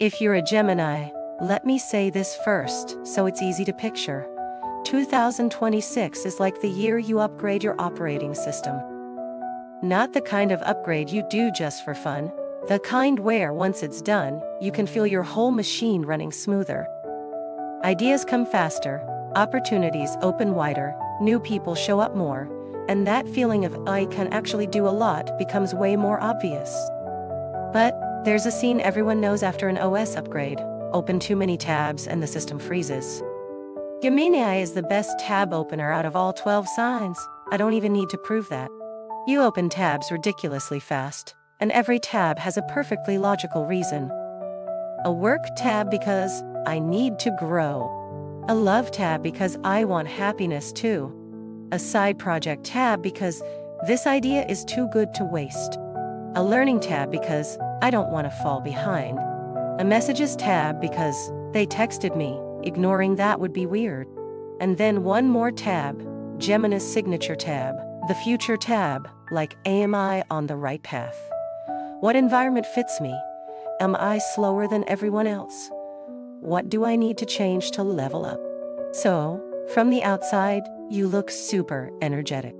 If you're a Gemini, let me say this first, so it's easy to picture. 2026 is like the year you upgrade your operating system. Not the kind of upgrade you do just for fun, the kind where once it's done, you can feel your whole machine running smoother. Ideas come faster, opportunities open wider, new people show up more, and that feeling of I can actually do a lot becomes way more obvious. But there's a scene everyone knows after an OS upgrade: open too many tabs and the system freezes. Gemini is the best tab opener out of all 12 signs. I don't even need to prove that. You open tabs ridiculously fast, and every tab has a perfectly logical reason. A work tab because I need to grow. A love tab because I want happiness too. A side project tab because this idea is too good to waste. A learning tab because I don't want to fall behind. A messages tab because they texted me, ignoring that would be weird. And then one more tab, Gemini's signature tab, the future tab, like am I on the right path? What environment fits me? Am I slower than everyone else? What do I need to change to level up? So, from the outside, you look super energetic.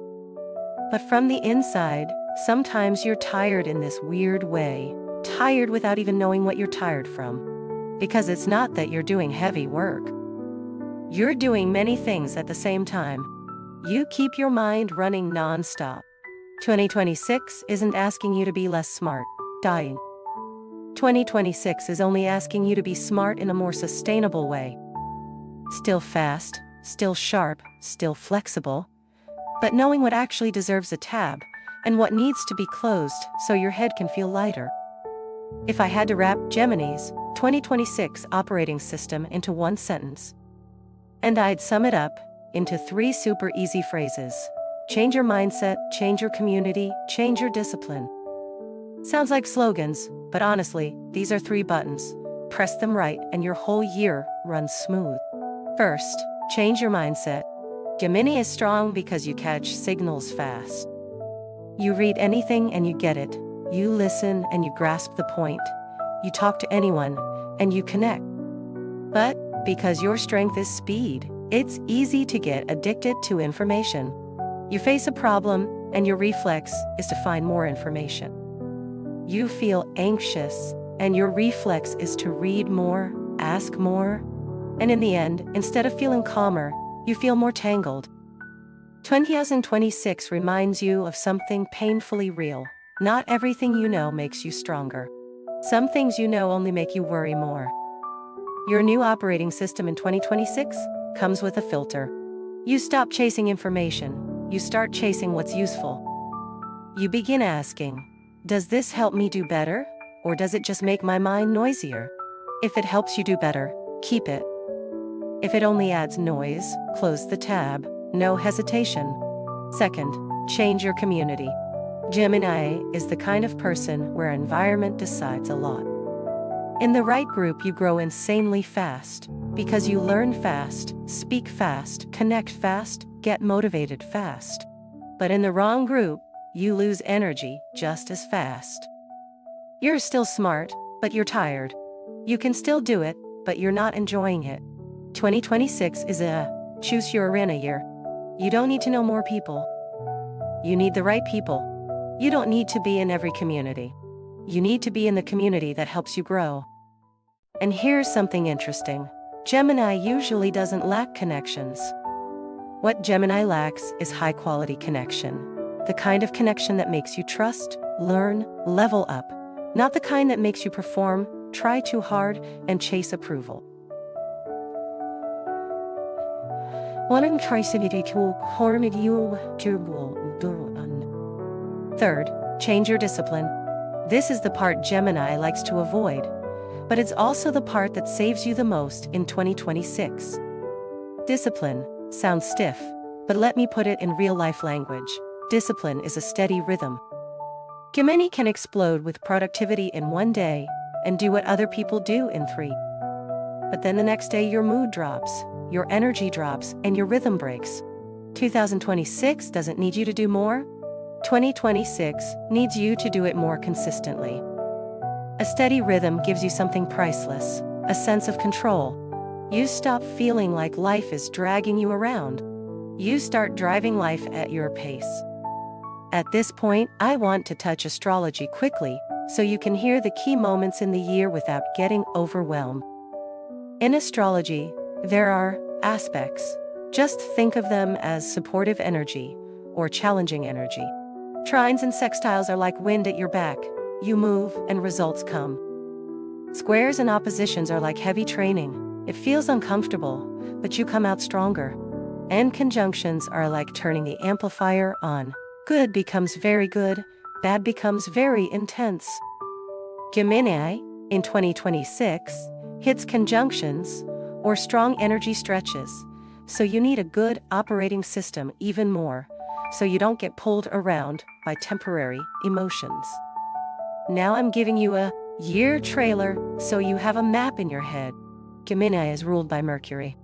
But from the inside, sometimes you're tired in this weird way, tired without even knowing what you're tired from. Because it's not that you're doing heavy work. You're doing many things at the same time. You keep your mind running non-stop. 2026 isn't asking you to be less smart, dying. 2026 is only asking you to be smart in a more sustainable way. Still fast, still sharp, still flexible, but knowing what actually deserves a tab and what needs to be closed so your head can feel lighter. If I had to wrap Gemini's 2026 operating system into one sentence, and I'd sum it up into 3 super easy phrases: change your mindset, change your community, change your discipline. Sounds like slogans, but honestly, these are 3 buttons. Press them right and your whole year runs smooth. First, change your mindset. Gemini is strong because you catch signals fast. You read anything and you get it. You listen and you grasp the point. You talk to anyone and you connect. But because your strength is speed, it's easy to get addicted to information. You face a problem and your reflex is to find more information. You feel anxious and your reflex is to read more, ask more. And in the end, instead of feeling calmer, you feel more tangled. 2026 reminds you of something painfully real. Not everything you know makes you stronger. Some things you know only make you worry more. Your new operating system in 2026 comes with a filter. You stop chasing information. You start chasing what's useful. You begin asking, does this help me do better? Or does it just make my mind noisier? If it helps you do better, keep it. If it only adds noise, close the tab, no hesitation. Second, change your community. Gemini is the kind of person where environment decides a lot. In the right group, you grow insanely fast because you learn fast, speak fast, connect fast, get motivated fast. But in the wrong group, you lose energy just as fast. You're still smart, but you're tired. You can still do it, but you're not enjoying it. 2026 is a choose your arena year. You don't need to know more people. You need the right people. You don't need to be in every community. You need to be in the community that helps you grow. And here's something interesting. Gemini usually doesn't lack connections. What Gemini lacks is high-quality connection. The kind of connection that makes you trust, learn, level up. Not the kind that makes you perform, try too hard, and chase approval. Third, change your discipline. This is the part Gemini likes to avoid, but it's also the part that saves you the most in 2026. Discipline sounds stiff, but let me put it in real-life language. Discipline is a steady rhythm. Gemini can explode with productivity in one day and do what other people do in 3. But then the next day your mood drops, your energy drops, and your rhythm breaks. 2026 doesn't need you to do more. 2026 needs you to do it more consistently. A steady rhythm gives you something priceless, a sense of control. You stop feeling like life is dragging you around. You start driving life at your pace. At this point, I want to touch astrology quickly, so you can hear the key moments in the year without getting overwhelmed. In astrology, there are aspects. Just think of them as supportive energy or challenging energy. Trines and sextiles are like wind at your back. You move and results come. Squares and oppositions are like heavy training. It feels uncomfortable, but you come out stronger. And conjunctions are like turning the amplifier on. Good becomes very good, bad becomes very intense. Gemini, in 2026, hits conjunctions or strong energy stretches, so you need a good operating system even more, so you don't get pulled around by temporary emotions. Now I'm giving you a year trailer so you have a map in your head. Gemini is ruled by Mercury.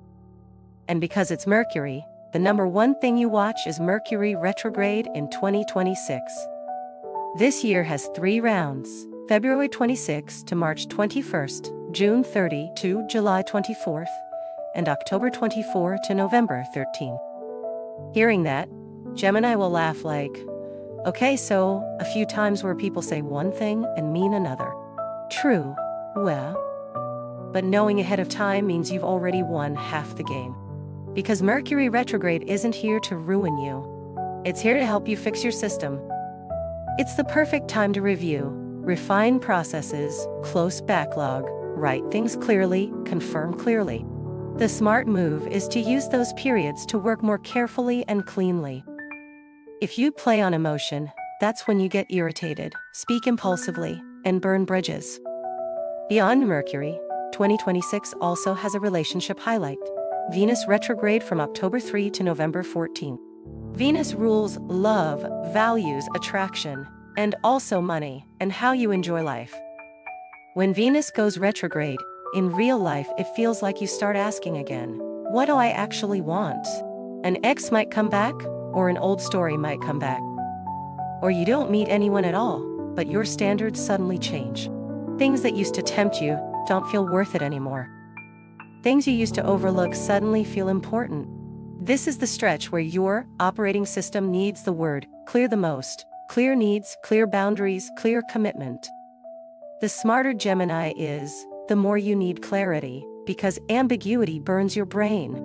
And because it's Mercury, the number one thing you watch is Mercury retrograde in 2026. This year has 3 rounds, February 26 to March 21st, June 30 to July 24th, and October 24 to November 13. Hearing that, Gemini will laugh like, okay, so a few times where people say one thing and mean another. True, well. But knowing ahead of time means you've already won half the game. Because Mercury retrograde isn't here to ruin you. It's here to help you fix your system. It's the perfect time to review, refine processes, close backlog, write things clearly, confirm clearly. The smart move is to use those periods to work more carefully and cleanly. If you play on emotion, that's when you get irritated, speak impulsively, and burn bridges. Beyond Mercury, 2026 also has a relationship highlight. Venus retrograde from October 3 to November 14. Venus rules love, values, attraction, and also money, and how you enjoy life. When Venus goes retrograde, in real life it feels like you start asking again, what do I actually want? An ex might come back, or an old story might come back. Or you don't meet anyone at all, but your standards suddenly change. Things that used to tempt you don't feel worth it anymore. Things you used to overlook suddenly feel important. This is the stretch where your operating system needs the word clear the most. Clear needs, clear boundaries, clear commitment. The smarter Gemini is, the more you need clarity, because ambiguity burns your brain.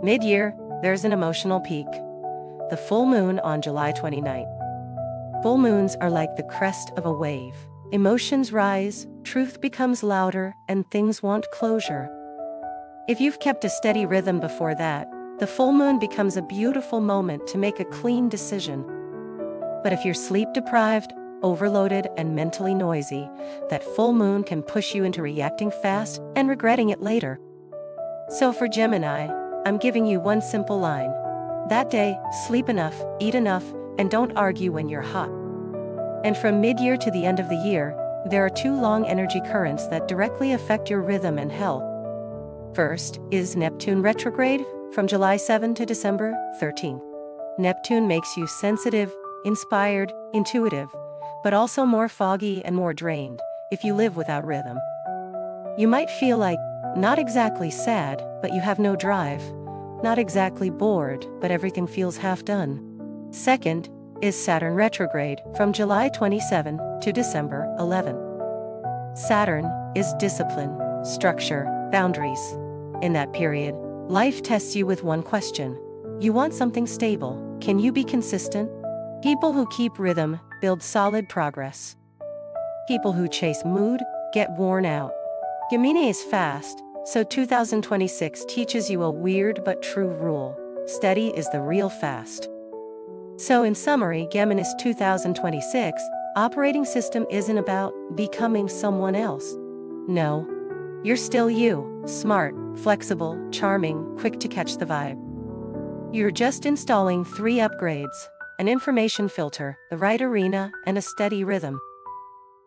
Mid-year, there's an emotional peak. The full moon on July 29th. Full moons are like the crest of a wave. Emotions rise, truth becomes louder, and things want closure. If you've kept a steady rhythm before that, the full moon becomes a beautiful moment to make a clean decision. But if you're sleep-deprived, overloaded, and mentally noisy, that full moon can push you into reacting fast and regretting it later. So for Gemini, I'm giving you one simple line. That day, sleep enough, eat enough, and don't argue when you're hot. And from mid-year to the end of the year, there are 2 long energy currents that directly affect your rhythm and health. First is Neptune retrograde from July 7 to December 13. Neptune makes you sensitive, inspired, intuitive, but also more foggy and more drained if you live without rhythm. You might feel like, not exactly sad, but you have no drive. Not exactly bored, but everything feels half done. Second is Saturn retrograde from July 27 to December 11. Saturn is discipline, structure, boundaries. In that period, life tests you with one question. You want something stable. Can you be consistent? People who keep rhythm build solid progress. People who chase mood get worn out. Gemini is fast, so 2026 teaches you a weird but true rule. Steady is the real fast. So in summary, Gemini's 2026 operating system isn't about becoming someone else. No. You're still you, smart, flexible, charming, quick to catch the vibe. You're just installing 3 upgrades, an information filter, the right arena, and a steady rhythm.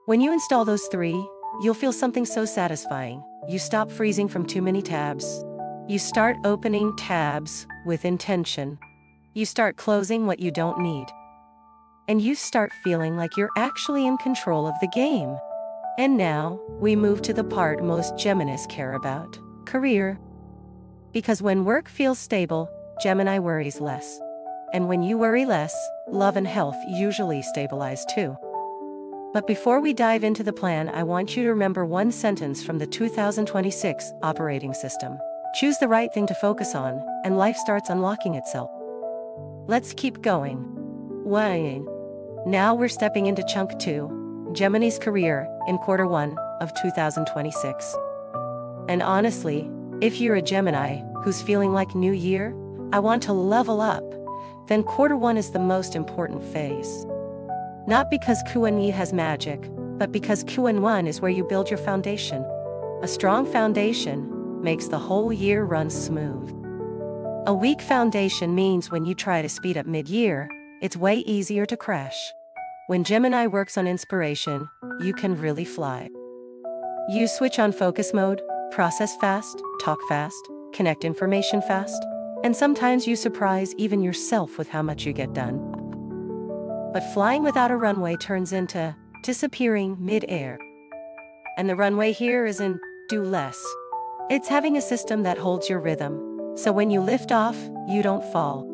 When you install those 3, you'll feel something so satisfying. You stop freezing from too many tabs. You start opening tabs with intention. You start closing what you don't need. And you start feeling like you're actually in control of the game. And now, we move to the part most Geminis care about: career. Because when work feels stable, Gemini worries less. And when you worry less, love and health usually stabilize too. But before we dive into the plan, I want you to remember one sentence from the 2026 operating system. Choose the right thing to focus on, and life starts unlocking itself. Let's keep going. 1. Now we're stepping into chunk 2, Gemini's career, in quarter 1 of 2026. And honestly, if you're a Gemini who's feeling like new year, I want to level up, then quarter 1 is the most important phase. Not because Q1 has magic, but because Q1 is where you build your foundation. A strong foundation makes the whole year run smooth. A weak foundation means when you try to speed up mid-year, it's way easier to crash. When Gemini works on inspiration, you can really fly. You switch on focus mode, process fast, talk fast, connect information fast, and sometimes you surprise even yourself with how much you get done. But flying without a runway turns into disappearing mid-air. And the runway here isn't do less. It's having a system that holds your rhythm, so when you lift off, you don't fall.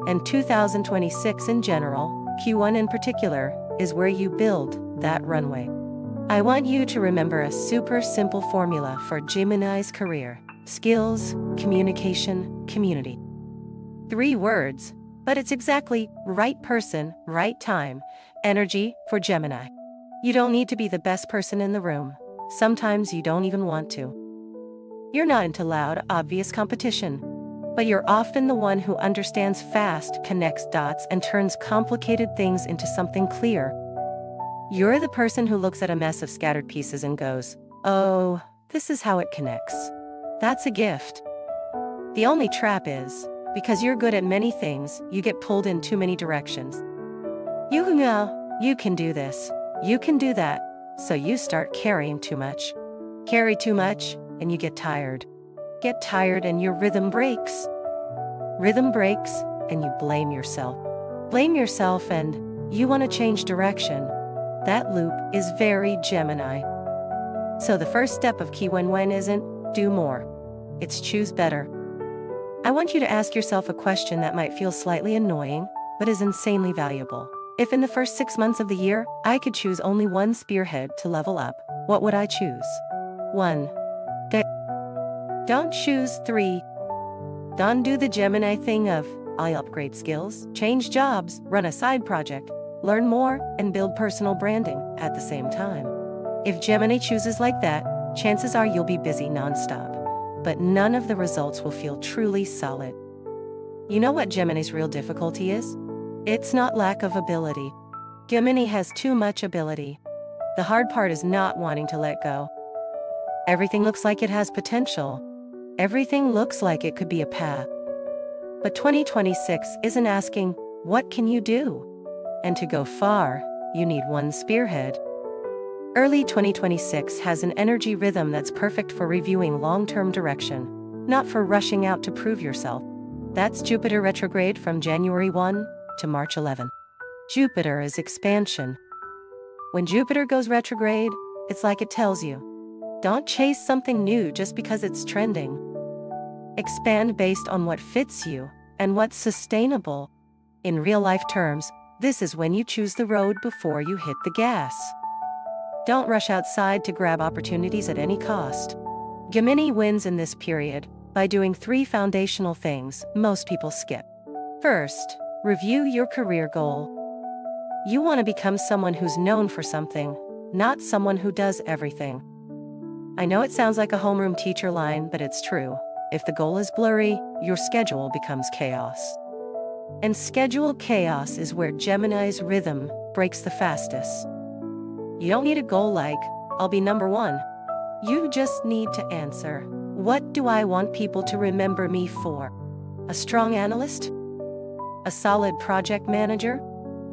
And 2026 in general, Q1 in particular, is where you build that runway. I want you to remember a super simple formula for Gemini's career: skills, communication, community. 3 words, but it's exactly right person, right time, energy for Gemini. You don't need to be the best person in the room. Sometimes you don't even want to. You're not into loud, obvious competition, but you're often the one who understands fast, connects dots, and turns complicated things into something clear. You're the person who looks at a mess of scattered pieces and goes, "Oh, this is how it connects." That's a gift. The only trap is, because you're good at many things, you get pulled in too many directions. You know, you can do this, you can do that, so you start carrying too much. Carry too much, and you get tired. Get tired and your rhythm breaks. Rhythm breaks, and you blame yourself. Blame yourself and you want to change direction. That loop is very Gemini. So the first step of Q1 isn't do more. It's choose better. I want you to ask yourself a question that might feel slightly annoying, but is insanely valuable. If in the first 6 months of the year, I could choose only one spearhead to level up, what would I choose? 1. Don't choose 3. Don't do the Gemini thing of, I'll upgrade skills, change jobs, run a side project, learn more, and build personal branding at the same time. If Gemini chooses like that, chances are you'll be busy nonstop, but none of the results will feel truly solid. You know what Gemini's real difficulty is? It's not lack of ability. Gemini has too much ability. The hard part is not wanting to let go. Everything looks like it has potential. Everything looks like it could be a path. But 2026 isn't asking, what can you do? And to go far, you need one spearhead. Early 2026 has an energy rhythm that's perfect for reviewing long-term direction, not for rushing out to prove yourself. That's Jupiter retrograde from January 1 to March 11. Jupiter is expansion. When Jupiter goes retrograde, it's like it tells you, don't chase something new just because it's trending. Expand based on what fits you and what's sustainable. In real-life terms, this is when you choose the road before you hit the gas. Don't rush outside to grab opportunities at any cost. Gemini wins in this period by doing 3 foundational things most people skip. First, review your career goal. You want to become someone who's known for something, not someone who does everything. I know it sounds like a homeroom teacher line, but it's true. If the goal is blurry, your schedule becomes chaos. And schedule chaos is where Gemini's rhythm breaks the fastest. You don't need a goal like, I'll be number 1. You just need to answer, what do I want people to remember me for? A strong analyst? A solid project manager?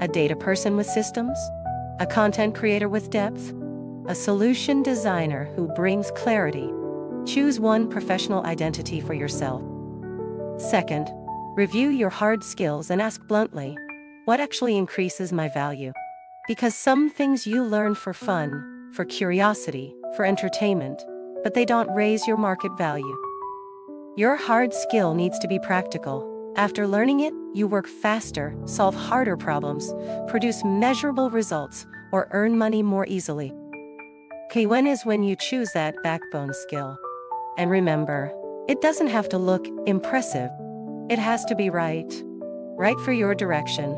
A data person with systems? A content creator with depth? A solution designer who brings clarity? Choose one professional identity for yourself. Second, review your hard skills and ask bluntly, what actually increases my value? Because some things you learn for fun, for curiosity, for entertainment, but they don't raise your market value. Your hard skill needs to be practical. After learning it, you work faster, solve harder problems, produce measurable results, or earn money more easily. When is when you choose that backbone skill. And remember, it doesn't have to look impressive. It has to be right. Right for your direction.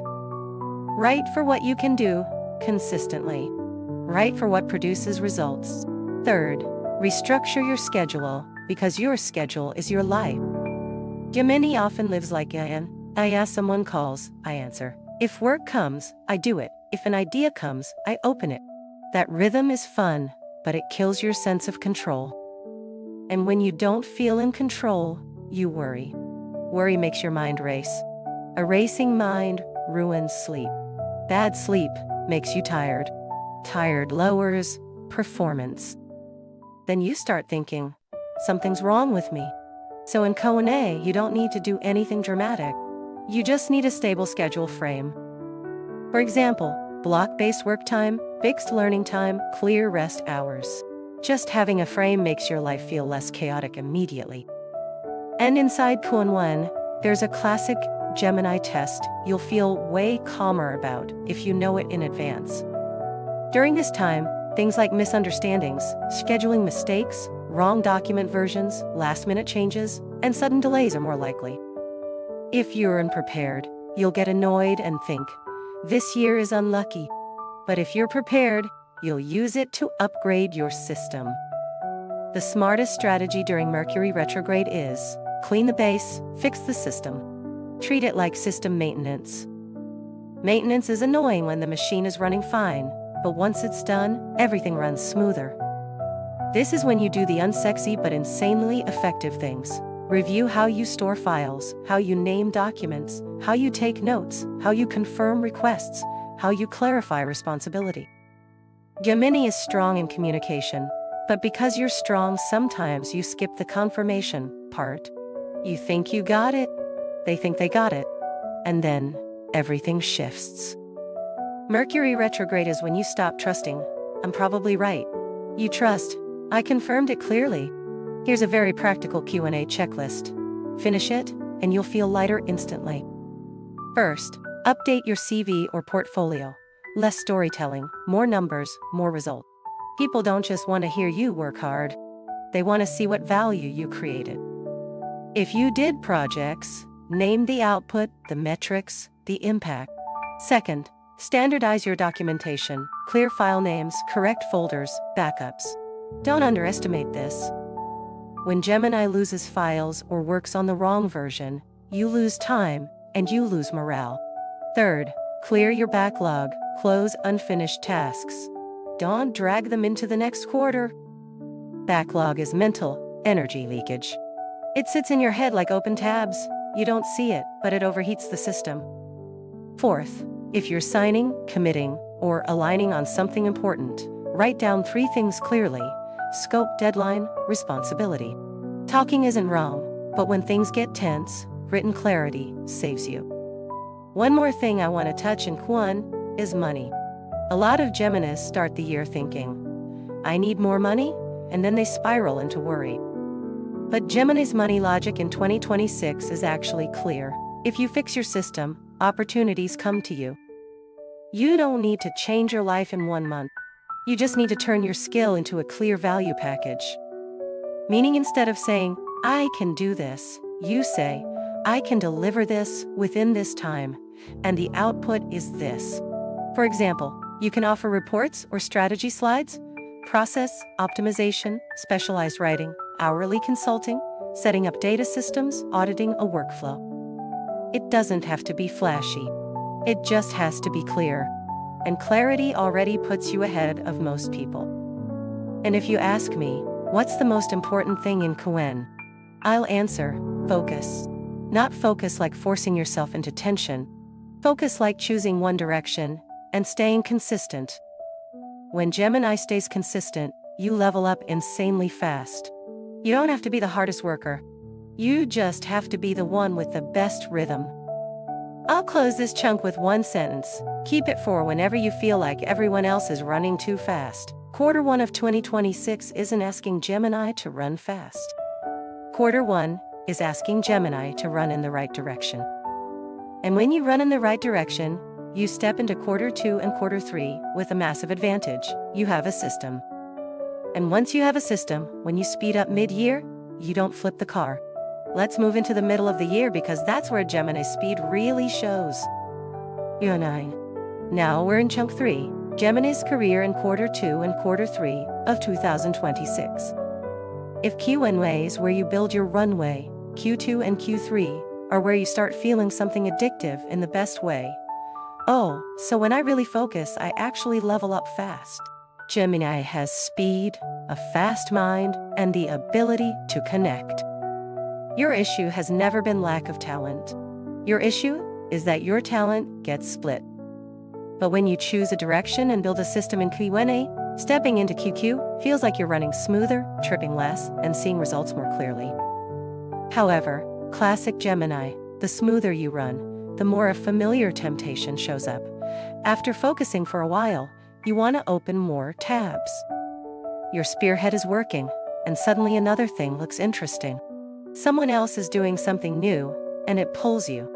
Right for what you can do consistently. Right for what produces results. Third, restructure your schedule, because your schedule is your life. Gemini often lives like someone calls, I answer. If work comes, I do it. If an idea comes, I open it. That rhythm is fun, but it kills your sense of control. And when you don't feel in control, you worry. Worry makes your mind race. A racing mind ruins sleep. Bad sleep makes you tired. Tired lowers performance. Then you start thinking, something's wrong with me. So in Q&A, you don't need to do anything dramatic. You just need a stable schedule frame. For example, block-based work time, fixed learning time, clear rest hours. Just having a frame makes your life feel less chaotic immediately. And inside Q&1, there's a classic Gemini test you'll feel way calmer about if you know it in advance. During this time, things like misunderstandings, scheduling mistakes, wrong document versions, last-minute changes, and sudden delays are more likely. If you're unprepared, you'll get annoyed and think, this year is unlucky. But if you're prepared, you'll use it to upgrade your system. The smartest strategy during Mercury retrograde is clean the base, fix the system. Treat it like system maintenance. Maintenance is annoying when the machine is running fine, but once it's done, everything runs smoother. This is when you do the unsexy but insanely effective things. Review how you store files, how you name documents, how you take notes, how you confirm requests, how you clarify responsibility. Gemini is strong in communication, but because you're strong, sometimes you skip the confirmation part. You think you got it, they think they got it, and then everything shifts. Mercury retrograde is when you stop trusting, I'm probably right. You trust, I confirmed it clearly. Here's a very practical Q&A checklist. Finish it, and you'll feel lighter instantly. First, update your CV or portfolio. Less storytelling, more numbers, more results. People don't just want to hear you work hard. They want to see what value you created. If you did projects, name the output, the metrics, the impact. Second, standardize your documentation. Clear file names, correct folders, backups. Don't underestimate this. When Gemini loses files or works on the wrong version, you lose time and you lose morale. Third, clear your backlog, close unfinished tasks. Don't drag them into the next quarter. Backlog is mental energy leakage. It sits in your head like open tabs. You don't see it, but it overheats the system. Fourth, if you're signing, committing, or aligning on something important, write down 3 things clearly: scope, deadline, responsibility. Talking isn't wrong, but when things get tense, written clarity saves you. One more thing I want to touch in Q1 is money. A lot of Geminis start the year thinking, I need more money, and then they spiral into worry. But Gemini's money logic in 2026 is actually clear. If you fix your system, opportunities come to you. You don't need to change your life in 1 month. You just need to turn your skill into a clear value package. Meaning, instead of saying, I can do this, you say, I can deliver this within this time, and the output is this. For example, you can offer reports or strategy slides, process, optimization, specialized writing, hourly consulting, setting up data systems, auditing a workflow. It doesn't have to be flashy. It just has to be clear. And clarity already puts you ahead of most people. And if you ask me, what's the most important thing in Q1? I'll answer, focus. Not focus like forcing yourself into tension. Focus like choosing one direction and staying consistent. When Gemini stays consistent, you level up insanely fast. You don't have to be the hardest worker. You just have to be the one with the best rhythm. I'll close this chunk with one sentence. Keep it for whenever you feel like everyone else is running too fast. Quarter 1 of 2026 isn't asking Gemini to run fast. Quarter 1 is asking Gemini to run in the right direction. And when you run in the right direction, you step into quarter 2 and quarter 3 with a massive advantage. You have a system. And once you have a system, when you speed up mid-year, you don't flip the car. Let's move into the middle of the year because that's where Gemini's speed really shows. Year 9. Now we're in chunk 3, Gemini's career in quarter 2 and quarter 3 of 2026. If Q1 is where you build your runway, Q2 and Q3 are where you start feeling something addictive in the best way. Oh, so when I really focus, I actually level up fast. Gemini has speed, a fast mind, and the ability to connect. Your issue has never been lack of talent. Your issue is that your talent gets split. But when you choose a direction and build a system in Q1, stepping into QQ feels like you're running smoother, tripping less, and seeing results more clearly. However, classic Gemini, the smoother you run, the more a familiar temptation shows up. After focusing for a while, you want to open more tabs. Your spearhead is working, and suddenly another thing looks interesting. Someone else is doing something new, and it pulls you.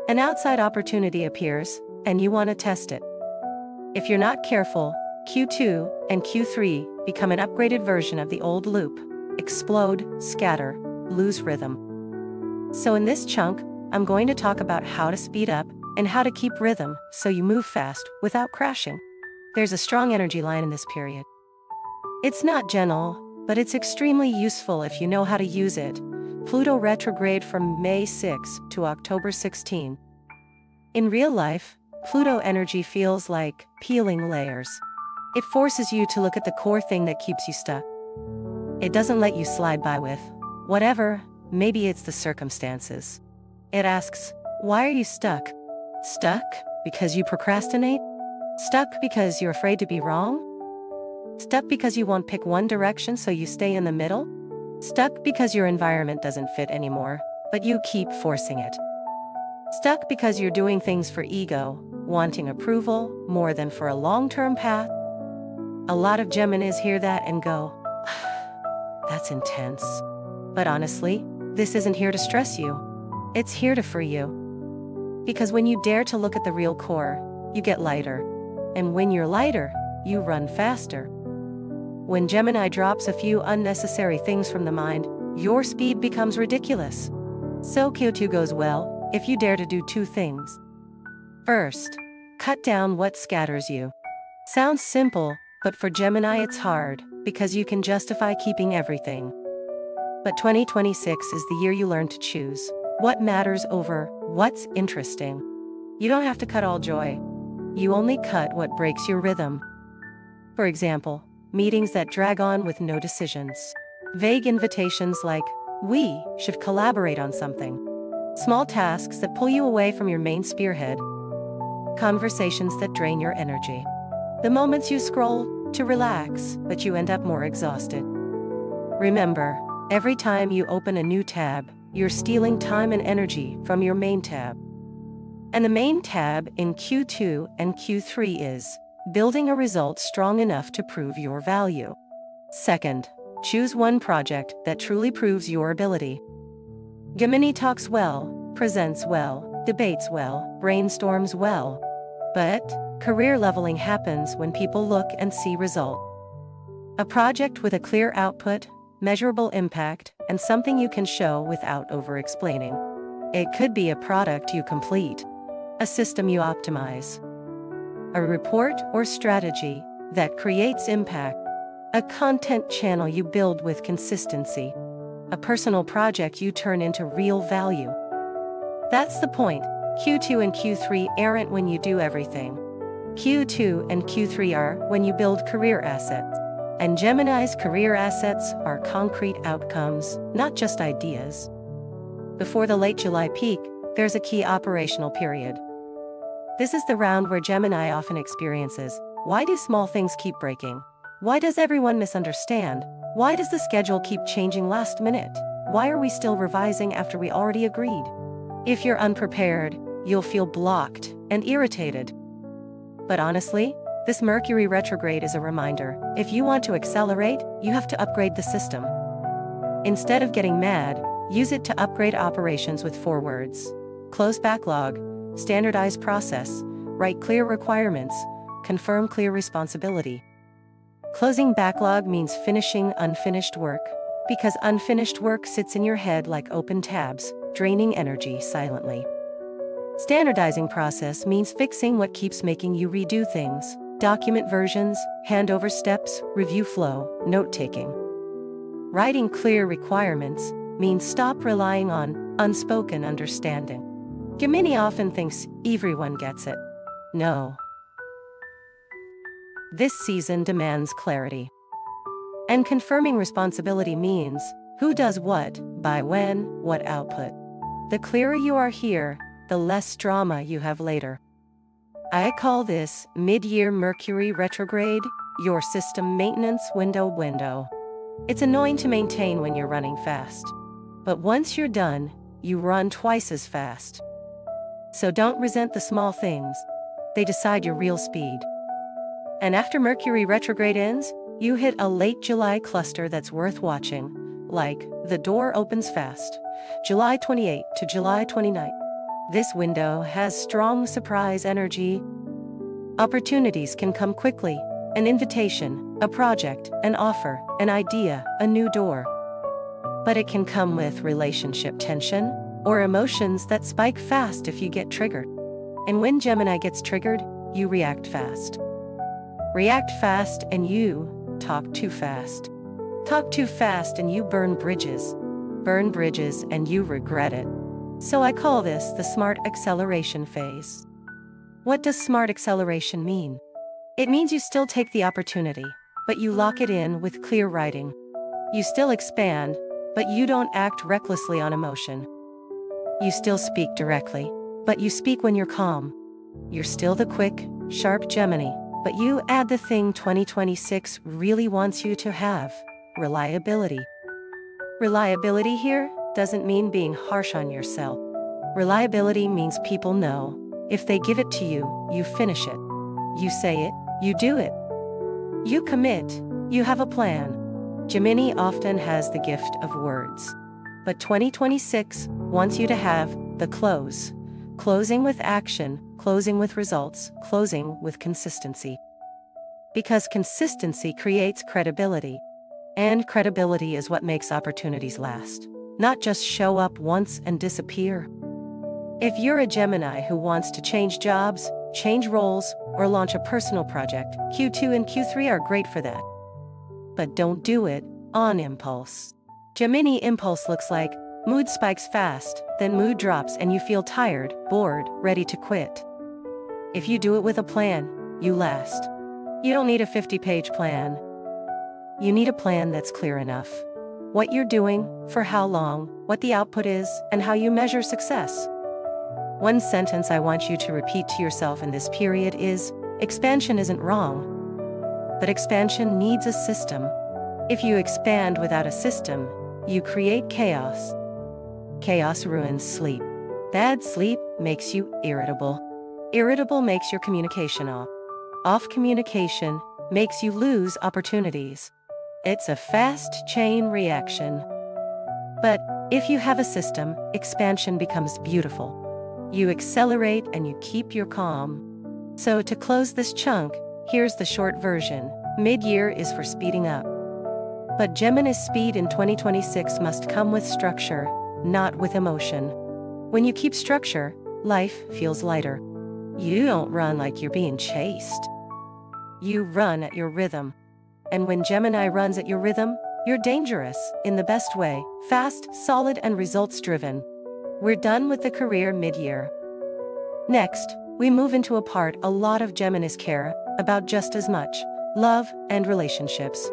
An outside opportunity appears, and you want to test it. If you're not careful, Q2 and Q3 become an upgraded version of the old loop. Explode, scatter, lose rhythm. So in this chunk, I'm going to talk about how to speed up and how to keep rhythm so you move fast without crashing. There's a strong energy line in this period. It's not gentle, but it's extremely useful if you know how to use it. Pluto retrograde from May 6 to October 16. In real life, Pluto energy feels like peeling layers. It forces you to look at the core thing that keeps you stuck. It doesn't let you slide by with whatever, maybe it's the circumstances. It asks, why are you stuck? Stuck because you procrastinate? Stuck because you're afraid to be wrong? Stuck because you won't pick one direction so you stay in the middle? Stuck because your environment doesn't fit anymore, but you keep forcing it. Stuck because you're doing things for ego, wanting approval more than for a long-term path? A lot of Geminis hear that and go, that's intense. But honestly, this isn't here to stress you. It's here to free you. Because when you dare to look at the real core, you get lighter. And when you're lighter, you run faster. When Gemini drops a few unnecessary things from the mind, your speed becomes ridiculous. So Q2 goes well if you dare to do two things. First, cut down what scatters you. Sounds simple, but for Gemini it's hard, because you can justify keeping everything. But 2026 is the year you learn to choose what matters over what's interesting. You don't have to cut all joy. You only cut what breaks your rhythm. For example, meetings that drag on with no decisions. Vague invitations like, we should collaborate on something. Small tasks that pull you away from your main spearhead. Conversations that drain your energy. The moments you scroll to relax, but you end up more exhausted. Remember, every time you open a new tab, you're stealing time and energy from your main tab. And the main tab in Q2 and Q3 is building a result strong enough to prove your value. Second, choose one project that truly proves your ability. Gemini talks well, presents well, debates well, brainstorms well. But career leveling happens when people look and see result. A project with a clear output, measurable impact, and something you can show without over-explaining. It could be a product you complete, a system you optimize, a report or strategy that creates impact, a content channel you build with consistency, a personal project you turn into real value. That's the point. Q2 and Q3 aren't when you do everything. Q2 and Q3 are when you build career assets. And Gemini's career assets are concrete outcomes, not just ideas. Before the late July peak, there's a key operational period. This is the round where Gemini often experiences, why do small things keep breaking? Why does everyone misunderstand? Why does the schedule keep changing last minute? Why are we still revising after we already agreed? If you're unprepared, you'll feel blocked and irritated. But honestly, This Mercury retrograde is a reminder. If you want to accelerate, you have to upgrade the system. Instead of getting mad, use it to upgrade operations with 4 words. Close backlog, standardize process, write clear requirements, confirm clear responsibility. Closing backlog means finishing unfinished work, because unfinished work sits in your head like open tabs, draining energy silently. Standardizing process means fixing what keeps making you redo things, document versions, handover steps, review flow, note-taking. Writing clear requirements means stop relying on unspoken understanding. Gemini often thinks everyone gets it. No. This season demands clarity. And confirming responsibility means who does what, by when, what output. The clearer you are here, the less drama you have later. I call this mid-year Mercury retrograde, your system maintenance window. It's annoying to maintain when you're running fast. But once you're done, you run twice as fast. So don't resent the small things. They decide your real speed. And after Mercury retrograde ends, you hit a late July cluster that's worth watching, like the door opens fast, July 28 to July 29. This window has strong surprise energy. Opportunities can come quickly, an invitation, a project, an offer, an idea, a new door. But it can come with relationship tension or emotions that spike fast if you get triggered. And when Gemini gets triggered, you react fast. React fast and you talk too fast. Talk too fast and you burn bridges. Burn bridges and you regret it. So I call this the smart acceleration phase. What does smart acceleration mean? It means you still take the opportunity, but you lock it in with clear writing. You still expand, but you don't act recklessly on emotion. You still speak directly, but you speak when you're calm. You're still the quick, sharp Gemini, but you add the thing 2026 really wants you to have: reliability. Reliability here doesn't mean being harsh on yourself. Reliability means people know if they give it to you, you finish it. You say it, you do it. You commit, you have a plan. Gemini often has the gift of words. But 2026 wants you to have the close. Closing with action, closing with results, closing with consistency. Because consistency creates credibility. And credibility is what makes opportunities last, not just show up once and disappear. If you're a Gemini who wants to change jobs, change roles, or launch a personal project, Q2 and Q3 are great for that. But don't do it on impulse. Gemini impulse looks like mood spikes fast, then mood drops and you feel tired, bored, ready to quit. If you do it with a plan, you last. You don't need a 50-page plan. You need a plan that's clear enough. What you're doing, for how long, what the output is, and how you measure success. One sentence I want you to repeat to yourself in this period is, expansion isn't wrong, but expansion needs a system. If you expand without a system, you create chaos. Chaos ruins sleep. Bad sleep makes you irritable. Irritable makes your communication off. Off communication makes you lose opportunities. It's a fast chain reaction. But if you have a system, expansion becomes beautiful. You accelerate and you keep your calm. So to close this chunk, here's the short version. Mid-year is for speeding up. But Gemini's speed in 2026 must come with structure, not with emotion. When you keep structure, life feels lighter. You don't run like you're being chased. You run at your rhythm. And when Gemini runs at your rhythm, you're dangerous, in the best way, fast, solid, and results-driven. We're done with the career mid-year. Next, we move into a part a lot of Geminis care about just as much: love and relationships.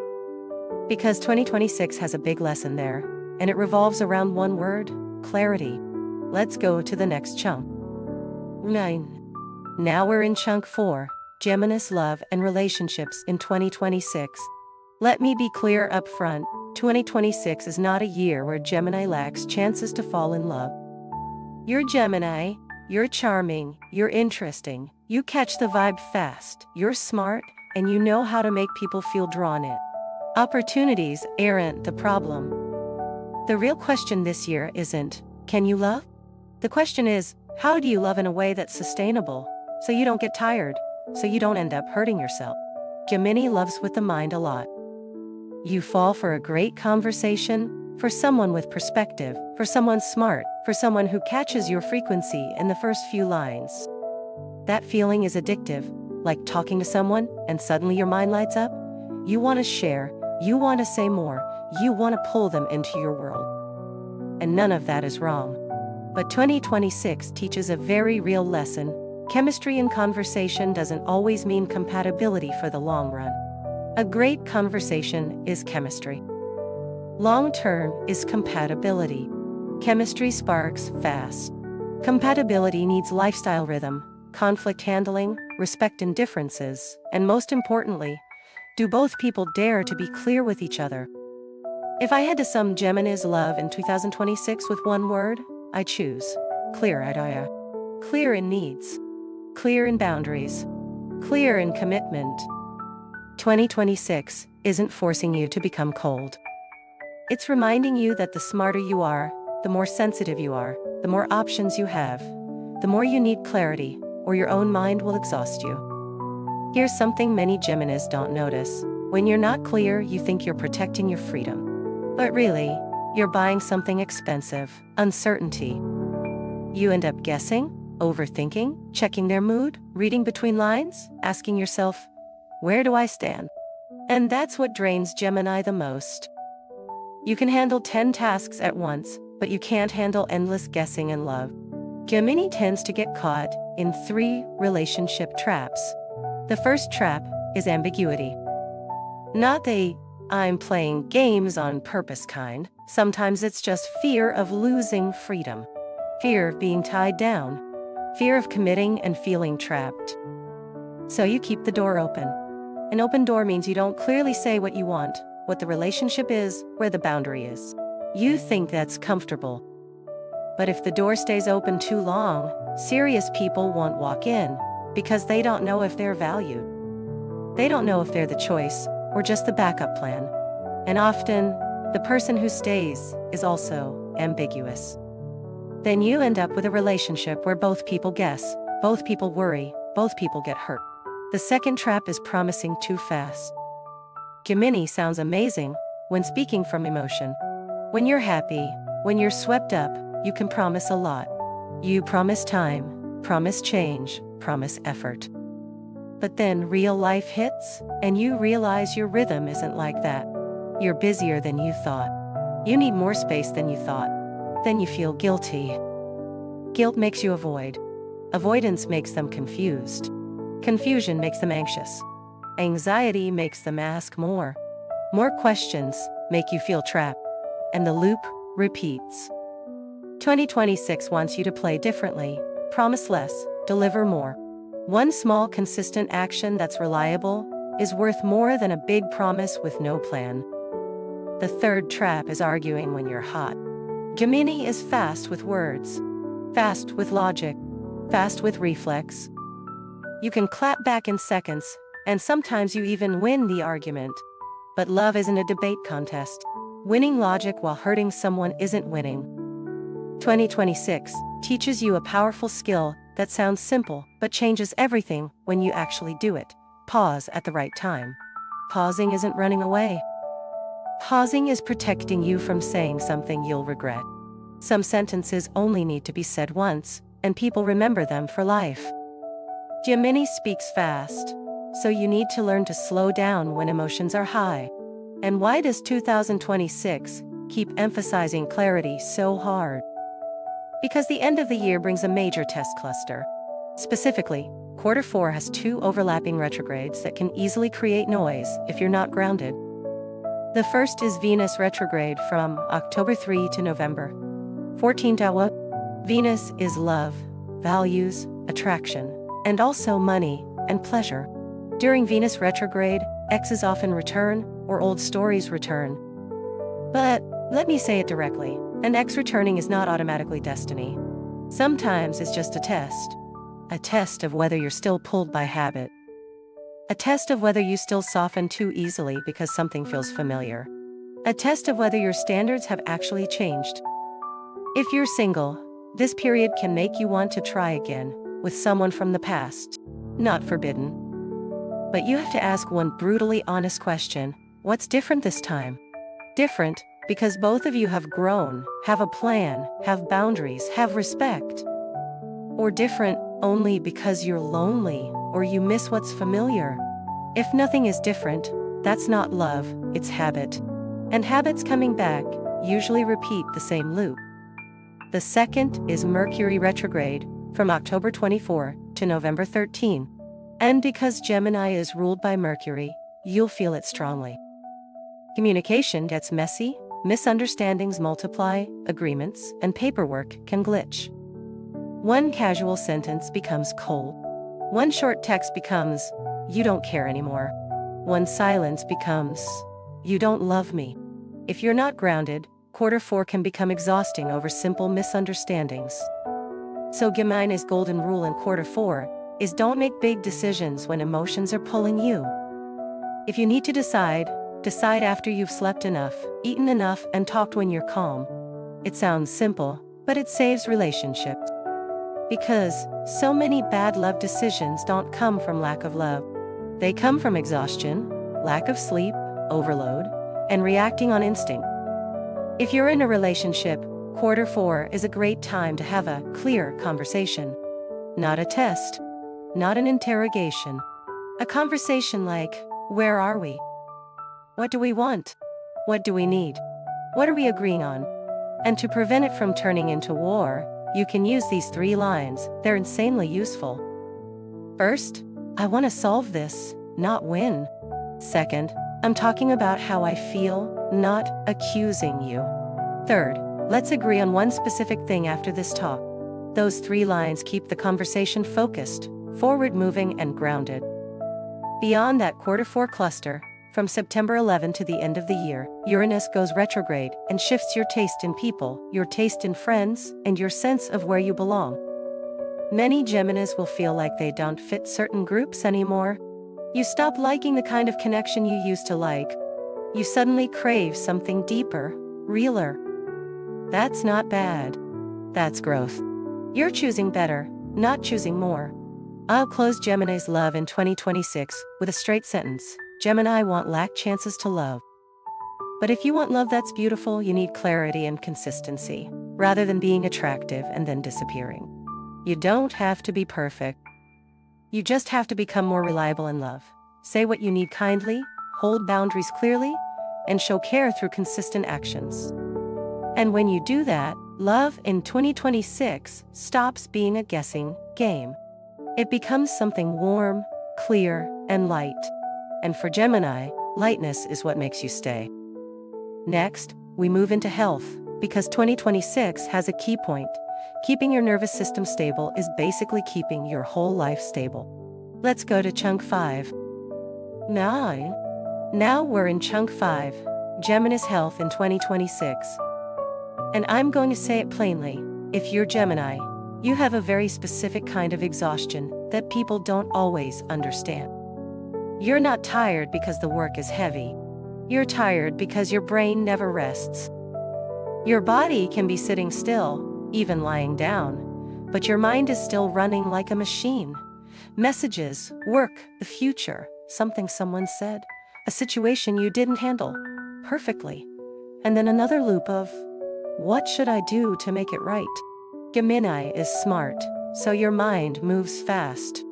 Because 2026 has a big lesson there, and it revolves around one word: clarity. Let's go to the next chunk. 9. Now we're in chunk 4, Gemini's love and relationships in 2026. Let me be clear up front, 2026 is not a year where Gemini lacks chances to fall in love. You're Gemini, you're charming, you're interesting, You catch the vibe fast, you're smart, and you know how to make people feel drawn in. Opportunities aren't the problem. The real question this year isn't, can you love? The question is, how do you love in a way that's sustainable, so you don't get tired, so you don't end up hurting yourself? Gemini loves with the mind a lot. You fall for a great conversation, for someone with perspective, for someone smart, for someone who catches your frequency in the first few lines. That feeling is addictive, like talking to someone and suddenly your mind lights up. You want to share, you want to say more, you want to pull them into your world. And none of that is wrong. But 2026 teaches a very real lesson. Chemistry in conversation doesn't always mean compatibility for the long run. A great conversation is chemistry. Long-term is compatibility. Chemistry sparks fast. Compatibility needs lifestyle rhythm, conflict handling, respect in differences, and most importantly, do both people dare to be clear with each other? If I had to sum Gemini's love in 2026 with one word, I choose clear. Clear in needs. Clear in boundaries. Clear in commitment. 2026 isn't forcing you to become cold. It's reminding you that the smarter you are, the more sensitive you are, the more options you have, the more you need clarity, or your own mind will exhaust you. Here's something many Geminis don't notice. When you're not clear, you think you're protecting your freedom. But really, you're buying something expensive, uncertainty. You end up guessing, overthinking, checking their mood, reading between lines, asking yourself, where do I stand? And that's what drains Gemini the most. You can handle 10 tasks at once, but you can't handle endless guessing in love. Gemini tends to get caught in 3 relationship traps. The first trap is ambiguity. Not the I'm playing games on purpose kind. Sometimes it's just fear of losing freedom. Fear of being tied down. Fear of committing and feeling trapped. So you keep the door open. An open door means you don't clearly say what you want, what the relationship is, where the boundary is. You think that's comfortable. But if the door stays open too long, serious people won't walk in, because they don't know if they're valued. They don't know if they're the choice, or just the backup plan. And often, the person who stays is also ambiguous. Then you end up with a relationship where both people guess, both people worry, both people get hurt. The second trap is promising too fast. Gemini sounds amazing when speaking from emotion. When you're happy, when you're swept up, you can promise a lot. You promise time, promise change, promise effort. But then real life hits, and you realize your rhythm isn't like that. You're busier than you thought. You need more space than you thought. Then you feel guilty. Guilt makes you avoid. Avoidance makes them confused. Confusion makes them anxious. Anxiety makes them ask more. More questions make you feel trapped. And the loop repeats. 2026 wants you to play differently, promise less, deliver more. One small consistent action that's reliable is worth more than a big promise with no plan. The third trap is arguing when you're hot. Gemini is fast with words, fast with logic, fast with reflex. You can clap back in seconds, and sometimes you even win the argument. But love isn't a debate contest. Winning logic while hurting someone isn't winning. 2026 teaches you a powerful skill that sounds simple but changes everything when you actually do it. Pause at the right time. Pausing isn't running away. Pausing is protecting you from saying something you'll regret. Some sentences only need to be said once, and people remember them for life. Gemini speaks fast, so you need to learn to slow down when emotions are high. And why does 2026 keep emphasizing clarity so hard? Because the end of the year brings a major test cluster. Specifically, Q4 has 2 overlapping retrogrades that can easily create noise if you're not grounded. The first is Venus retrograde from October 3 to November 14. Venus is love, values, attraction, and also money and pleasure. During Venus retrograde, exes often return, or old stories return. But let me say it directly, an ex returning is not automatically destiny. Sometimes it's just a test. A test of whether you're still pulled by habit. A test of whether you still soften too easily because something feels familiar. A test of whether your standards have actually changed. If you're single, this period can make you want to try again with someone from the past. Not forbidden. But you have to ask one brutally honest question: what's different this time? Different because both of you have grown, have a plan, have boundaries, have respect. Or different only because you're lonely or you miss what's familiar. If nothing is different, that's not love, it's habit. And habits coming back usually repeat the same loop. The second is Mercury retrograde from October 24 to November 13. And because Gemini is ruled by Mercury, you'll feel it strongly. Communication gets messy, misunderstandings multiply, agreements and paperwork can glitch. One casual sentence becomes cold. One short text becomes, "You don't care anymore." One silence becomes, "You don't love me." If you're not grounded, Q4 can become exhausting over simple misunderstandings. So Gemini's golden rule in Q4 is don't make big decisions when emotions are pulling you. If you need to decide after you've slept enough, eaten enough, and talked when you're calm. It sounds simple, but it saves relationships. Because so many bad love decisions don't come from lack of love. They come from exhaustion, lack of sleep, overload, and reacting on instinct. If you're in a relationship, Q4 is a great time to have a clear conversation. Not a test. Not an interrogation. A conversation like, where are we? What do we want? What do we need? What are we agreeing on? And to prevent it from turning into war, you can use these 3 lines. They're insanely useful. First, I want to solve this, not win. Second, I'm talking about how I feel, not accusing you. Third, let's agree on one specific thing after this talk. Those 3 lines keep the conversation focused, forward-moving, and grounded. Beyond that Q4 cluster, from September 11 to the end of the year, Uranus goes retrograde and shifts your taste in people, your taste in friends, and your sense of where you belong. Many Geminis will feel like they don't fit certain groups anymore. You stop liking the kind of connection you used to like. You suddenly crave something deeper, realer. That's not bad. That's growth. You're choosing better, not choosing more. I'll close Gemini's love in 2026 with a straight sentence. Gemini won't lack chances to love. But if you want love that's beautiful, you need clarity and consistency, rather than being attractive and then disappearing. You don't have to be perfect. You just have to become more reliable in love. Say what you need kindly, hold boundaries clearly, and show care through consistent actions. And when you do that, love in 2026 stops being a guessing game. It becomes something warm, clear, and light. And for Gemini, lightness is what makes you stay. Next, we move into health, because 2026 has a key point. Keeping your nervous system stable is basically keeping your whole life stable. Let's go to chunk 5. Now we're in chunk 5, Gemini's health in 2026. And I'm going to say it plainly, if you're Gemini, you have a very specific kind of exhaustion that people don't always understand. You're not tired because the work is heavy. You're tired because your brain never rests. Your body can be sitting still, even lying down, but your mind is still running like a machine. Messages, work, the future, something someone said, a situation you didn't handle perfectly, and then another loop of, what should I do to make it right? Gemini is smart, so your mind moves fast.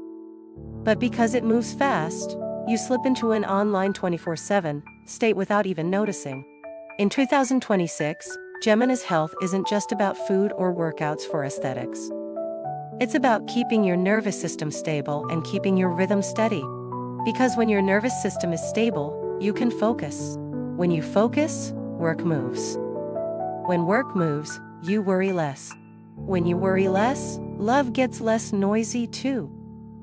But because it moves fast, you slip into an online 24/7 state without even noticing. In 2026, Gemini's health isn't just about food or workouts for aesthetics. It's about keeping your nervous system stable and keeping your rhythm steady. Because when your nervous system is stable, you can focus. When you focus, work moves. When work moves, you worry less. When you worry less, love gets less noisy too.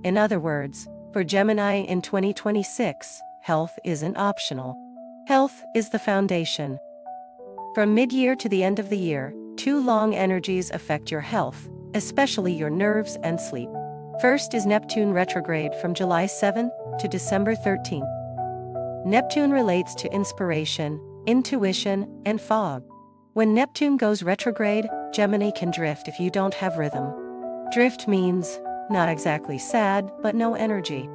In other words, for Gemini in 2026, health isn't optional. Health is the foundation. From mid-year to the end of the year, 2 long energies affect your health, especially your nerves and sleep. First is Neptune retrograde from July 7th to December 13th. Neptune relates to inspiration, intuition, and fog. When Neptune goes retrograde, Gemini can drift if you don't have rhythm. Drift means not exactly sad, but no energy.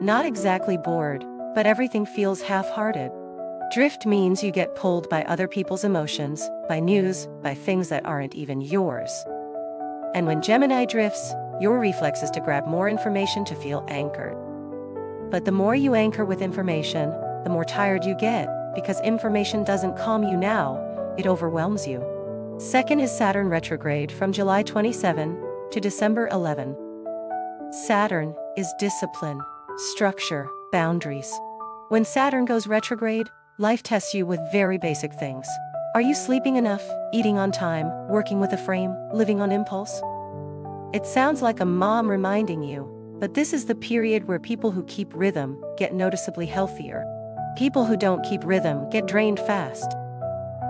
Not exactly bored, but everything feels half-hearted. Drift means you get pulled by other people's emotions, by news, by things that aren't even yours. And when Gemini drifts, your reflex is to grab more information to feel anchored. But the more you anchor with information, the more tired you get, because information doesn't calm you now, it overwhelms you. Second is Saturn retrograde from July 27 to December 11. Saturn is discipline, structure, boundaries. When Saturn goes retrograde, life tests you with very basic things. Are you sleeping enough, eating on time, working with a frame, living on impulse? It sounds like a mom reminding you, but this is the period where people who keep rhythm get noticeably healthier. People who don't keep rhythm get drained fast.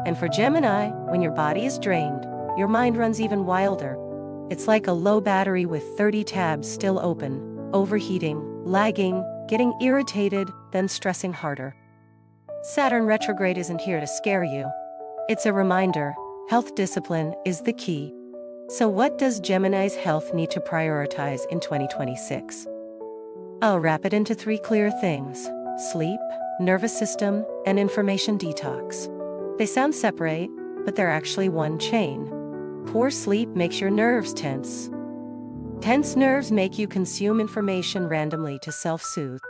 And for Gemini, when your body is drained, your mind runs even wilder. It's like a low battery with 30 tabs still open, overheating, lagging, getting irritated, then stressing harder. Saturn retrograde isn't here to scare you. It's a reminder, health discipline is the key. So what does Gemini's health need to prioritize in 2026? I'll wrap it into 3 clear things: sleep, nervous system, and information detox. They sound separate, but they're actually one chain. Poor sleep makes your nerves tense. Tense nerves make you consume information randomly to self-soothe.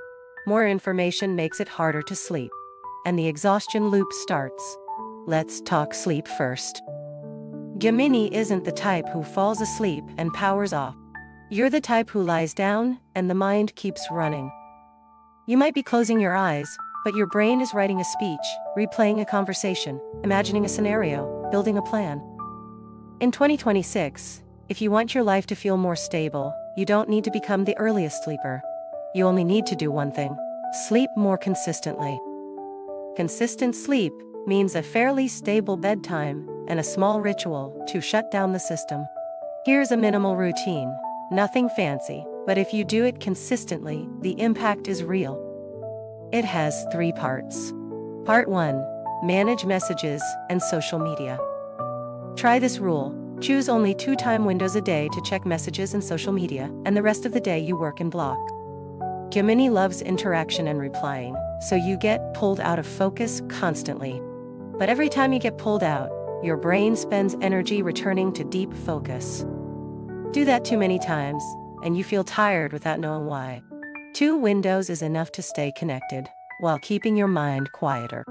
More information makes it harder to sleep. And the exhaustion loop starts. Let's talk sleep first. Gemini isn't the type who falls asleep and powers off. You're the type who lies down and the mind keeps running. You might be closing your eyes, but your brain is writing a speech, replaying a conversation, imagining a scenario, building a plan. In 2026, if you want your life to feel more stable, you don't need to become the earliest sleeper. You only need to do one thing: sleep more consistently. Consistent sleep means a fairly stable bedtime and a small ritual to shut down the system. Here's a minimal routine, nothing fancy, but if you do it consistently, the impact is real. It has 3 parts. Part 1. Manage messages and social media. Try this rule. Choose only 2 time windows a day to check messages and social media, and the rest of the day you work and block. Gemini loves interaction and replying, so you get pulled out of focus constantly. But every time you get pulled out, your brain spends energy returning to deep focus. Do that too many times, and you feel tired without knowing why. 2 windows is enough to stay connected, while keeping your mind quieter.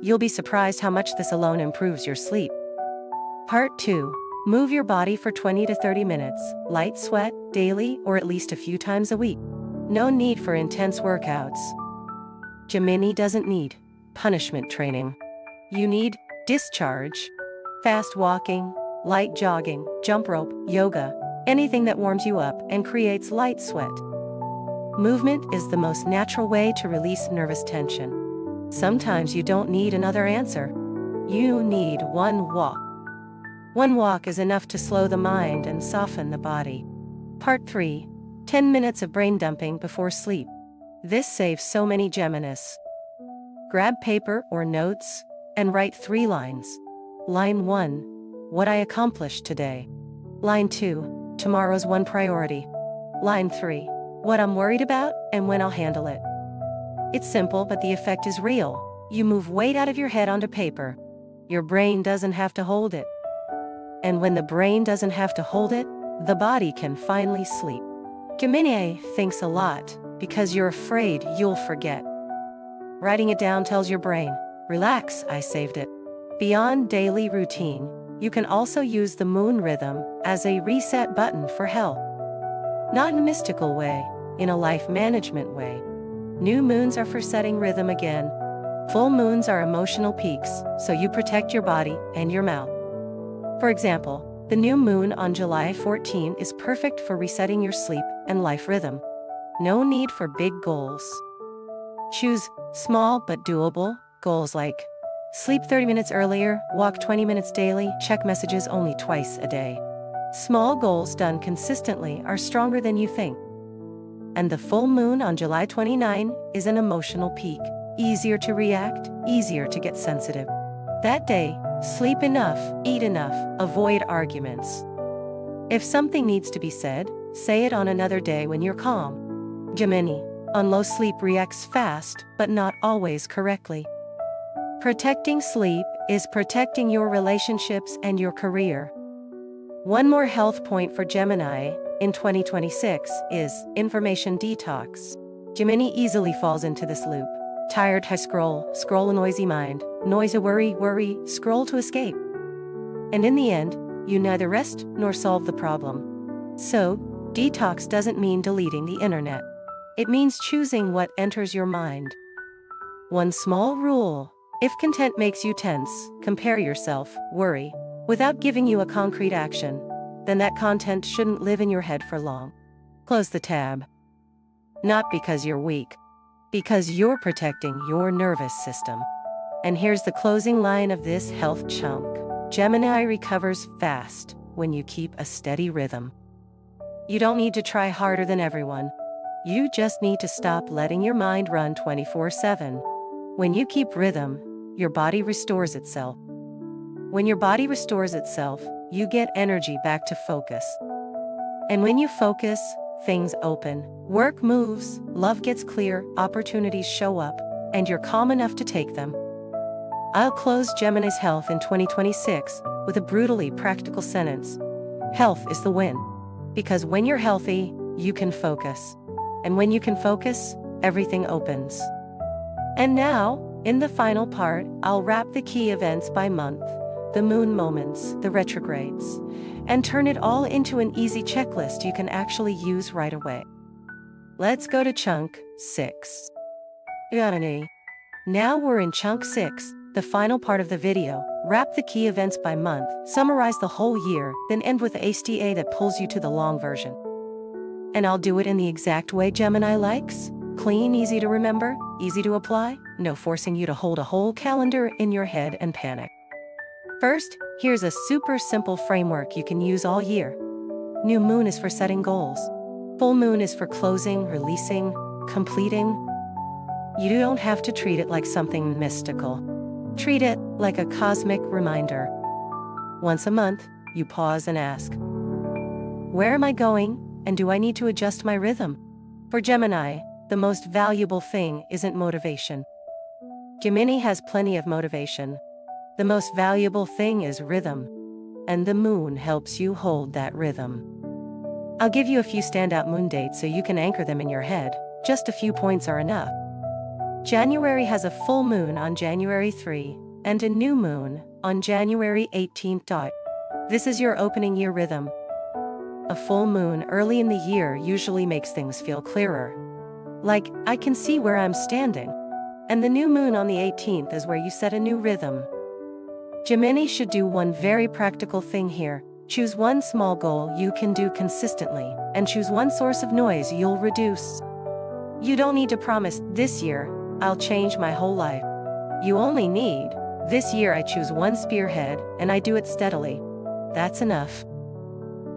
You'll be surprised how much this alone improves your sleep. Part 2. Move your body for 20 to 30 minutes, light sweat, daily or at least a few times a week. No need for intense workouts. Gemini doesn't need punishment training. You need discharge. Fast walking, light jogging, jump rope, yoga, anything that warms you up and creates light sweat. Movement is the most natural way to release nervous tension. Sometimes you don't need another answer. You need one walk. One walk is enough to slow the mind and soften the body. Part 3. 10 minutes of brain dumping before sleep. This saves so many Geminis. Grab paper or notes and write 3 lines. Line 1. What I accomplished today. Line 2. Tomorrow's one priority. Line 3. What I'm worried about and when I'll handle it. It's simple, but the effect is real. You move weight out of your head onto paper. Your brain doesn't have to hold it. And when the brain doesn't have to hold it, the body can finally sleep. Gemini thinks a lot because you're afraid you'll forget. Writing it down tells your brain, relax, I saved it. Beyond daily routine, you can also use the moon rhythm as a reset button for health. Not in a mystical way, in a life management way. New moons are for setting rhythm again. Full moons are emotional peaks, so you protect your body and your mouth. For example, the new moon on July 14 is perfect for resetting your sleep and life rhythm. No need for big goals. Choose small but doable goals like sleep 30 minutes earlier, walk 20 minutes daily, check messages only twice a day. Small goals done consistently are stronger than you think. And the full moon on July 29 is an emotional peak. Easier to react, easier to get sensitive. That day, sleep enough, eat enough, avoid arguments. If something needs to be said, say it on another day when you're calm. Gemini, on low sleep reacts fast, but not always correctly. Protecting sleep is protecting your relationships and your career. One more health point for Gemini in 2026 is information detox. Gemini easily falls into this loop. Tired, scroll a noisy mind, noise a worry, scroll to escape. And in the end, you neither rest nor solve the problem. So, detox doesn't mean deleting the internet. It means choosing what enters your mind. One small rule: if content makes you tense, compare yourself, worry, without giving you a concrete action, then that content shouldn't live in your head for long. Close the tab. Not because you're weak, because you're protecting your nervous system. And here's the closing line of this health chunk. Gemini recovers fast when you keep a steady rhythm. You don't need to try harder than everyone. You just need to stop letting your mind run 24/7. When you keep rhythm, your body restores itself. When your body restores itself, you get energy back to focus. And when you focus, things open, work moves, love gets clear, opportunities show up, and you're calm enough to take them. I'll close Gemini's health in 2026 with a brutally practical sentence. Health is the win. Because when you're healthy, you can focus. And when you can focus, everything opens. And now, in the final part, I'll wrap the key events by month, the moon moments, the retrogrades, and turn it all into an easy checklist you can actually use right away. Let's go to chunk 6. Now we're in chunk 6, the final part of the video. Wrap the key events by month, summarize the whole year, then end with a STA that pulls you to the long version. And I'll do it in the exact way Gemini likes. Clean, easy to remember, easy to apply, no forcing you to hold a whole calendar in your head and panic. First, here's a super simple framework you can use all year. New moon is for setting goals. Full moon is for closing, releasing, completing. You don't have to treat it like something mystical. Treat it like a cosmic reminder. Once a month, you pause and ask, where am I going, and do I need to adjust my rhythm? For Gemini, the most valuable thing isn't motivation. Gemini has plenty of motivation. The most valuable thing is rhythm. And the moon helps you hold that rhythm. I'll give you a few standout moon dates so you can anchor them in your head. Just a few points are enough. January has a full moon on January 3 and a new moon on January 18th. This is your opening year rhythm. A full moon early in the year usually makes things feel clearer. Like, I can see where I'm standing. And the new moon on the 18th is where you set a new rhythm. Gemini should do one very practical thing here. Choose one small goal you can do consistently, and choose one source of noise you'll reduce. You don't need to promise, this year, I'll change my whole life. You only need, this year I choose one spearhead, and I do it steadily. That's enough.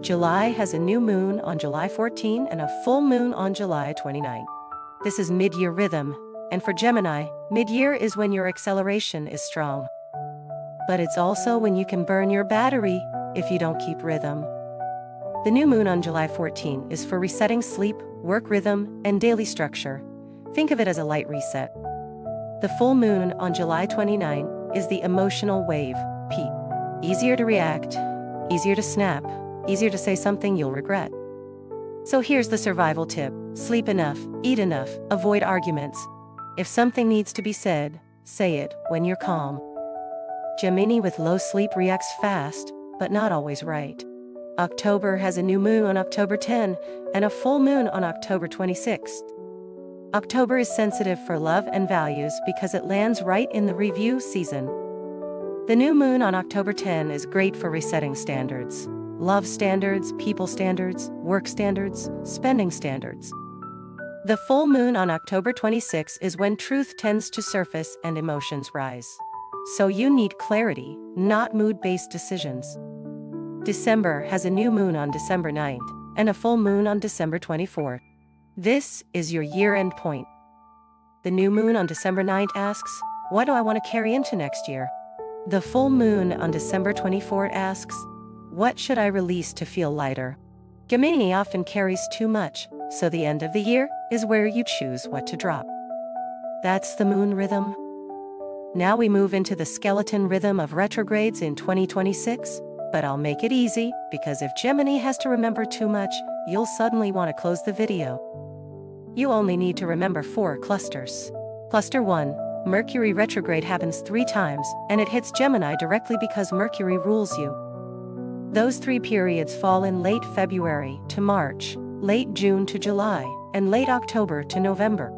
July has a new moon on July 14 and a full moon on July 29. This is mid-year rhythm, and for Gemini, mid-year is when your acceleration is strong. But it's also when you can burn your battery if you don't keep rhythm. The new moon on July 14 is for resetting sleep, work rhythm, and daily structure. Think of it as a light reset. The full moon on July 29 is the emotional wave, peak. Easier to react, easier to snap, easier to say something you'll regret. So here's the survival tip. Sleep enough, eat enough, avoid arguments. If something needs to be said, say it when you're calm. Gemini with low sleep reacts fast, but not always right. October has a new moon on October 10 and a full moon on October 26. October is sensitive for love and values because it lands right in the review season. The new moon on October 10 is great for resetting standards. Love standards, people standards, work standards, spending standards. The full moon on October 26 is when truth tends to surface and emotions rise. So you need clarity, not mood-based decisions. December has a new moon on December 9th and a full moon on December 24th. This is your year-end point. The new moon on December 9th asks, what do I want to carry into next year? The full moon on December 24th asks, what should I release to feel lighter? Gemini often carries too much, so the end of the year is where you choose what to drop. That's the moon rhythm. Now we move into the skeleton rhythm of retrogrades in 2026, but I'll make it easy, because if Gemini has to remember too much, you'll suddenly want to close the video. You only need to remember 4 clusters. Cluster 1. Mercury retrograde happens 3 times, and it hits Gemini directly because Mercury rules you. Those 3 periods fall in late February to March, late June to July, and late October to November.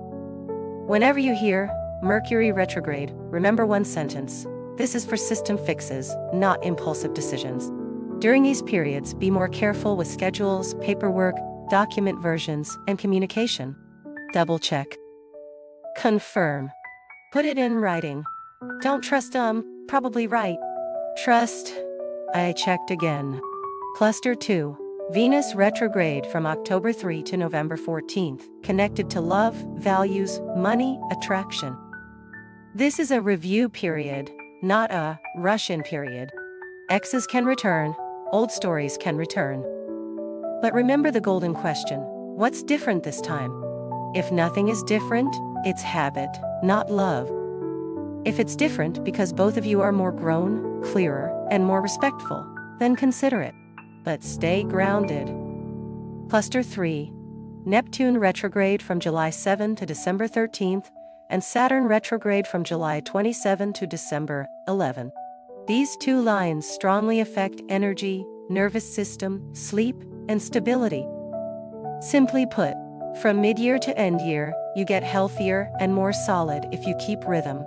Whenever you hear Mercury retrograde, remember one sentence. This is for system fixes, not impulsive decisions. During these periods, be more careful with schedules, paperwork, document versions, and communication. Double check. Confirm. Put it in writing. Don't trust probably right. Trust. I checked again. Cluster 2. Venus retrograde from October 3 to November 14th, connected to love, values, money, attraction. This is a review period, not a rush-in period. Exes can return, old stories can return. But remember the golden question, what's different this time? If nothing is different, it's habit, not love. If it's different because both of you are more grown, clearer, and more respectful, then consider it. But stay grounded. Cluster 3. Neptune retrograde from July 7 to December 13th, and Saturn retrograde from July 27 to December 11. These 2 lines strongly affect energy, nervous system, sleep, and stability. Simply put, from mid-year to end-year, you get healthier and more solid if you keep rhythm.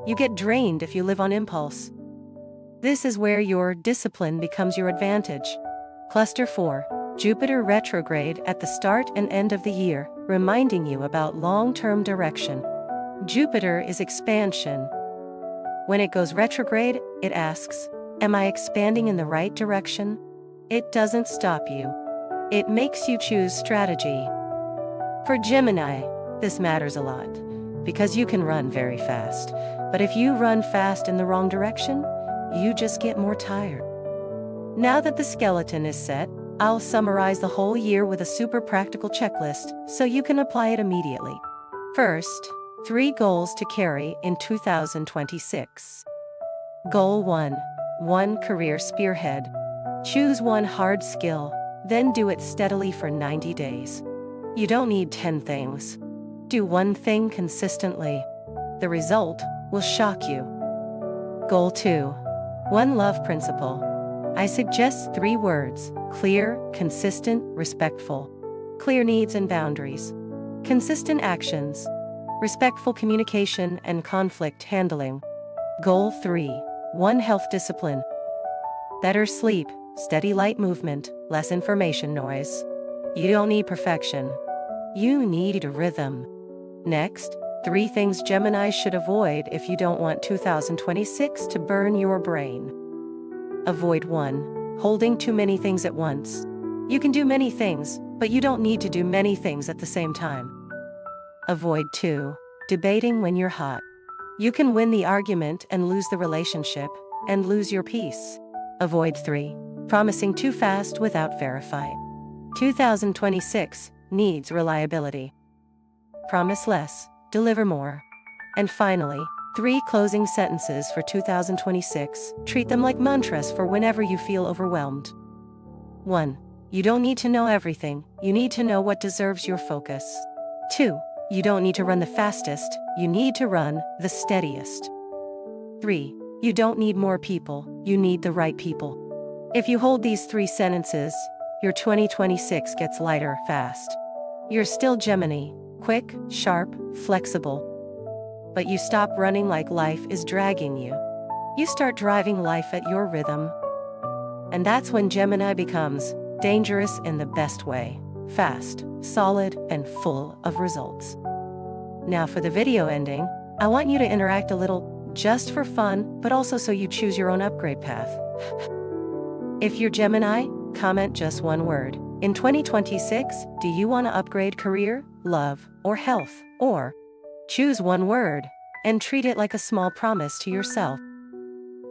You get drained if you live on impulse. This is where your discipline becomes your advantage. Cluster 4. Jupiter retrograde at the start and end of the year, reminding you about long-term direction. Jupiter is expansion. When it goes retrograde, it asks, am I expanding in the right direction? It doesn't stop you. It makes you choose strategy. For Gemini, this matters a lot, because you can run very fast. But if you run fast in the wrong direction, you just get more tired. Now that the skeleton is set, I'll summarize the whole year with a super practical checklist so you can apply it immediately. First, 3 goals to carry in 2026. Goal 1. 1 career spearhead. Choose 1 hard skill, then do it steadily for 90 days. You don't need 10 things. Do 1 thing consistently. The result will shock you. Goal 2. 1 love principle. I suggest 3 words: clear, consistent, respectful. Clear needs and boundaries. Consistent actions. Respectful communication and conflict handling. Goal 3. 1 health discipline. Better sleep, steady light movement, less information noise. You don't need perfection. You need a rhythm. Next, 3 things Gemini should avoid if you don't want 2026 to burn your brain. Avoid 1. Holding too many things at once. You can do many things, but you don't need to do many things at the same time. Avoid 2. Debating when you're hot. You can win the argument and lose the relationship, and lose your peace. Avoid 3. Promising too fast without verifying. 2026 needs reliability. Promise less, deliver more. And finally, 3 closing sentences for 2026. Treat them like mantras for whenever you feel overwhelmed. 1. You don't need to know everything, you need to know what deserves your focus. 2. You don't need to run the fastest, you need to run the steadiest. 3. You don't need more people, you need the right people. If you hold these 3 sentences, your 2026 gets lighter fast. You're still Gemini, quick, sharp, flexible. But you stop running like life is dragging you. You start driving life at your rhythm. And that's when Gemini becomes dangerous in the best way. Fast, solid, and full of results. Now for the video ending, I want you to interact a little, just for fun, but also so you choose your own upgrade path. If you're Gemini, comment just one word. In 2026, do you want to upgrade career, love, or health? Or choose one word and treat it like a small promise to yourself.